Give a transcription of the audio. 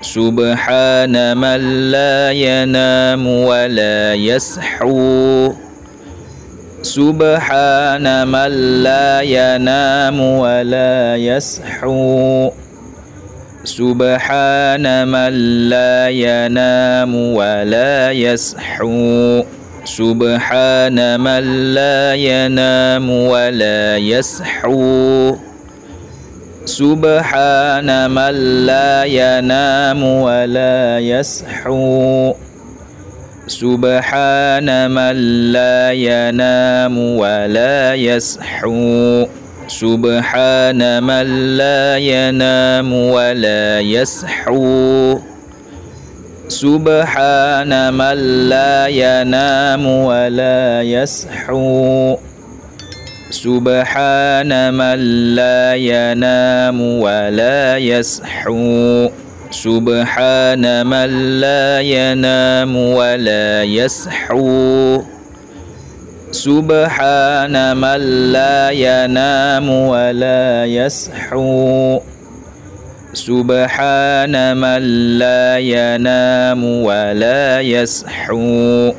سبحان من لا ينام ولا يسحو سبحان من لا ينام ولا يسحو سبحان من لا ينام ولا يسحو سبحان من لا ينام ولا يسحو سبحان من لا ينام ولا يسحو سبحان من لا ينام ولا يسحو سبحان من لا ينام ولا يسحو سبحان من لا ينام ولا يسحو سبحان من لا ينام ولا يسحو سبحان من لا ينام ولا يسحو سبحان من لا ينام ولا يسحو سبحان من لا ينام ولا يسحو